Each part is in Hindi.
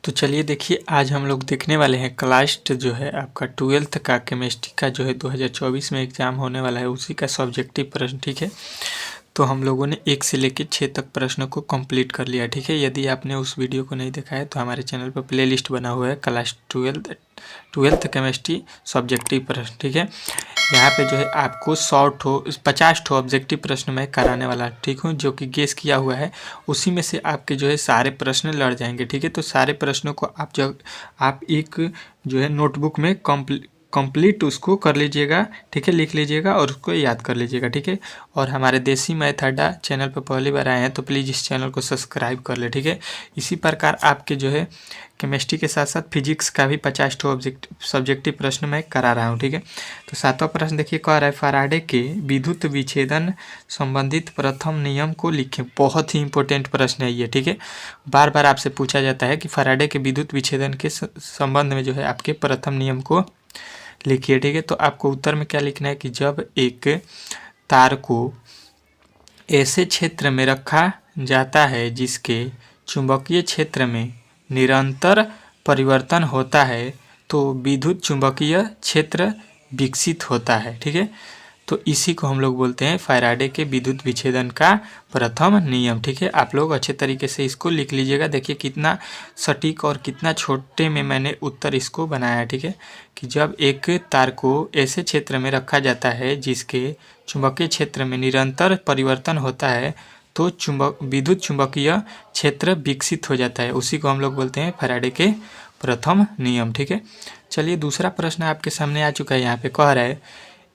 तो चलिए देखिए, आज हम लोग देखने वाले हैं क्लास जो है आपका 12th का केमिस्ट्री का जो है 2024 में एग्ज़ाम होने वाला है, उसी का सब्जेक्टिव प्रश्न। ठीक है, तो हम लोगों ने 1 से लेकर 6 तक प्रश्नों को कंप्लीट कर लिया। ठीक है, यदि आपने उस वीडियो को नहीं देखा है तो हमारे चैनल पर प्लेलिस्ट बना हुआ है क्लास 12th केमिस्ट्री सब्जेक्टिव प्रश्न। ठीक है, यहाँ पे जो है आपको 50 ऑब्जेक्टिव प्रश्न मैं कराने वाला ठीक हूँ, जो कि गेस किया हुआ है। उसी में से आपके जो है सारे प्रश्न लड़ जाएंगे। ठीक है, तो सारे प्रश्नों को आप एक जो है नोटबुक में कंप्लीट उसको कर लीजिएगा। ठीक है, लिख लीजिएगा और उसको याद कर लीजिएगा। ठीक है, और हमारे देसी मैथ अड्डा चैनल पर पहली बार आए हैं तो प्लीज़ इस चैनल को सब्सक्राइब कर ले। ठीक है, इसी प्रकार आपके जो है केमिस्ट्री के साथ साथ फिजिक्स का भी 50 सब्जेक्टिव प्रश्न मैं करा रहा हूँ। ठीक है, तो 7वां प्रश्न देखिए, कह रहा है फैराडे के विद्युत विच्छेदन संबंधित प्रथम नियम को लिखें। बहुत ही इंपॉर्टेंट प्रश्न है ये। ठीक है, बार बार आपसे पूछा जाता है कि फैराडे के विद्युत विच्छेदन के संबंध में जो है आपके प्रथम नियम को लिखिए। ठीक है, तो आपको उत्तर में क्या लिखना है कि जब एक तार को ऐसे क्षेत्र में रखा जाता है जिसके चुंबकीय क्षेत्र में निरंतर परिवर्तन होता है तो विद्युत चुंबकीय क्षेत्र विकसित होता है। ठीक है, तो इसी को हम लोग बोलते हैं फैराडे के विद्युत विच्छेदन का प्रथम नियम। ठीक है, आप लोग अच्छे तरीके से इसको लिख लीजिएगा। देखिए कितना सटीक और कितना छोटे में मैंने उत्तर इसको बनाया है। ठीक है, कि जब एक तार को ऐसे क्षेत्र में रखा जाता है जिसके चुंबकीय क्षेत्र में निरंतर परिवर्तन होता है तो विद्युत चुंबकीय क्षेत्र विकसित हो जाता है। उसी को हम लोग बोलते हैं फैराडे के प्रथम नियम। ठीक है, चलिए दूसरा प्रश्न आपके सामने आ चुका है। यहाँ पे कह रहा है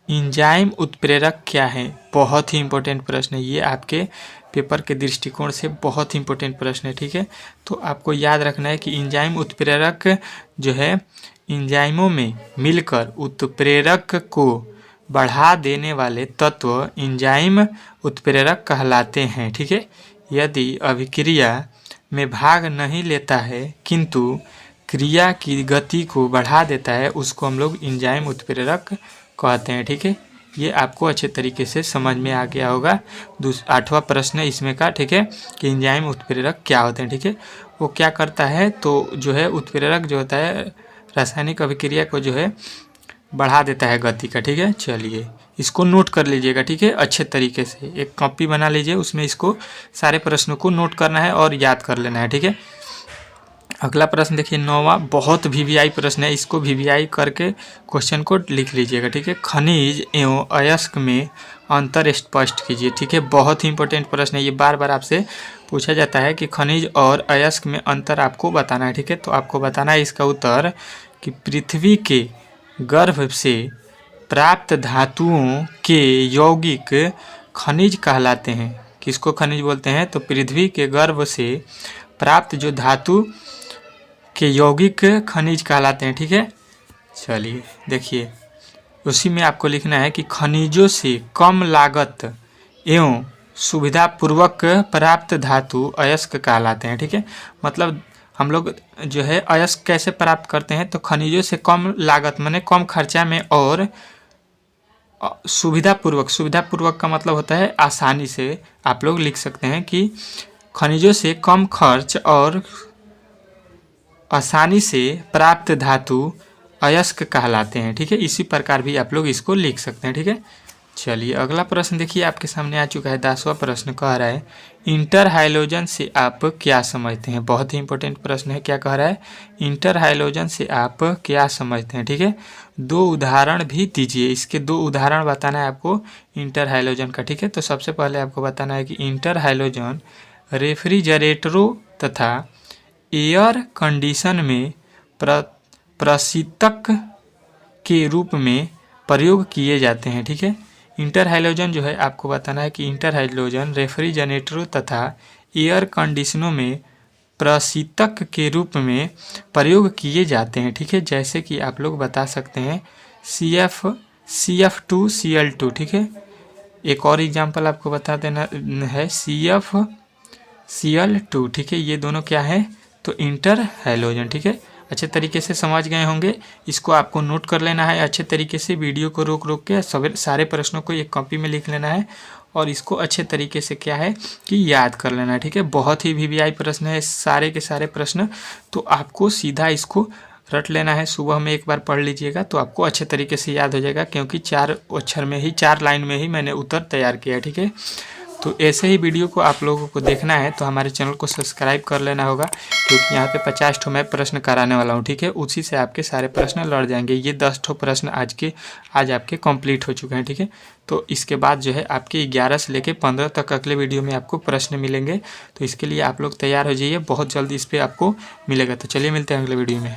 एंजाइम उत्प्रेरक क्या है। बहुत ही इंपॉर्टेंट प्रश्न है ये, आपके पेपर के दृष्टिकोण से बहुत ही इंपॉर्टेंट प्रश्न है। ठीक है, तो आपको याद रखना है कि एंजाइम उत्प्रेरक जो है एंजाइमों में मिलकर उत्प्रेरक को बढ़ा देने वाले तत्व एंजाइम उत्प्रेरक कहलाते हैं। ठीक है, यदि अभिक्रिया में भाग नहीं लेता है किंतु क्रिया की गति को बढ़ा देता है उसको हम लोग एंजाइम उत्प्रेरक कहते हैं। ठीक है, ये आपको अच्छे तरीके से समझ में आ गया होगा। 8वां प्रश्न है इसमें का। ठीक है, कि एंजाइम उत्प्रेरक क्या होते हैं। ठीक है, वो क्या करता है तो जो है उत्प्रेरक जो होता है रासायनिक अभिक्रिया को जो है बढ़ा देता है गति का। ठीक है, चलिए इसको नोट कर लीजिएगा। ठीक है, अच्छे तरीके से एक कॉपी बना लीजिए, उसमें इसको सारे प्रश्नों को नोट करना है और याद कर लेना है। ठीक है, अगला प्रश्न देखिए 9वां, बहुत वीवीआई प्रश्न है, इसको वीवीआई करके क्वेश्चन को लिख लीजिएगा। ठीक है, खनिज एवं अयस्क में अंतर स्पष्ट कीजिए। ठीक है, बहुत ही इंपॉर्टेंट प्रश्न है ये, बार बार आपसे पूछा जाता है कि खनिज और अयस्क में अंतर आपको बताना है। ठीक है, तो आपको बताना है इसका उत्तर कि पृथ्वी के गर्भ से प्राप्त धातुओं के यौगिक खनिज कहलाते हैं। किसको खनिज बोलते हैं तो पृथ्वी के गर्भ से प्राप्त जो धातु के यौगिक खनिज कहलाते हैं। ठीक है, चलिए देखिए उसी में आपको लिखना है कि खनिजों से कम लागत एवं सुविधापूर्वक प्राप्त धातु अयस्क कहलाते हैं। ठीक है, मतलब हम लोग जो है अयस्क कैसे प्राप्त करते हैं तो खनिजों से कम लागत माने कम खर्चा में और सुविधापूर्वक का मतलब होता है आसानी से। आप लोग लिख सकते हैं कि खनिजों से कम खर्च और आसानी से प्राप्त धातु अयस्क कहलाते हैं। ठीक है, इसी प्रकार भी आप लोग इसको लिख सकते हैं। ठीक है, चलिए अगला प्रश्न देखिए आपके सामने आ चुका है। 10वां प्रश्न कह रहा है इंटर हाइलोजन से आप क्या समझते हैं। बहुत ही इंपॉर्टेंट प्रश्न है। क्या कह रहा है, इंटर हाइलोजन से आप क्या समझते हैं। ठीक है, 2 उदाहरण भी दीजिए। इसके 2 उदाहरण बताना है आपको इंटर हाइलोजन का। ठीक है, तो सबसे पहले आपको बताना है कि इंटर हाइलोजन रेफ्रिजरेटरों तथा एयर कंडीशन में प्रशीतक के रूप में प्रयोग किए जाते हैं। ठीक है, इंटर हाइलोजन जो है आपको बताना है कि इंटर हाइलोजन रेफ्रिजरेटरों तथा एयर कंडीशनों में प्रशीतक के रूप में प्रयोग किए जाते हैं। ठीक है, जैसे कि आप लोग बता सकते हैं CF2Cl2। ठीक है, एक और एग्जांपल आपको बता देना है CFCl2। ठीक है, ये दोनों क्या है तो इंटर हाइलोजन। ठीक है, अच्छे तरीके से समझ गए होंगे। इसको आपको नोट कर लेना है अच्छे तरीके से, वीडियो को रोक रोक के सारे प्रश्नों को एक कॉपी में लिख लेना है और इसको अच्छे तरीके से क्या है कि याद कर लेना है, ठीक है। बहुत ही वीवीआई प्रश्न है सारे के सारे प्रश्न, तो आपको सीधा इसको रट लेना है। सुबह में एक बार पढ़ लीजिएगा तो आपको अच्छे तरीके से याद हो जाएगा, क्योंकि 4 अक्षर में ही 4 लाइन में ही मैंने उत्तर तैयार किया है, ठीक है। तो ऐसे ही वीडियो को आप लोगों को देखना है तो हमारे चैनल को सब्सक्राइब कर लेना होगा, क्योंकि यहाँ पे 50 ठो मैं प्रश्न कराने वाला हूँ, ठीक है। उसी से आपके सारे प्रश्न लड़ जाएंगे। ये 10 ठो प्रश्न आज आपके कंप्लीट हो चुके हैं, ठीक है। तो इसके बाद जो है आपके 11 से लेके 15 तक अगले वीडियो में आपको प्रश्न मिलेंगे। तो इसके लिए आप लोग तैयार हो जाइए, बहुत जल्दी इस पर आपको मिलेगा। तो चलिए मिलते हैं अगले वीडियो में।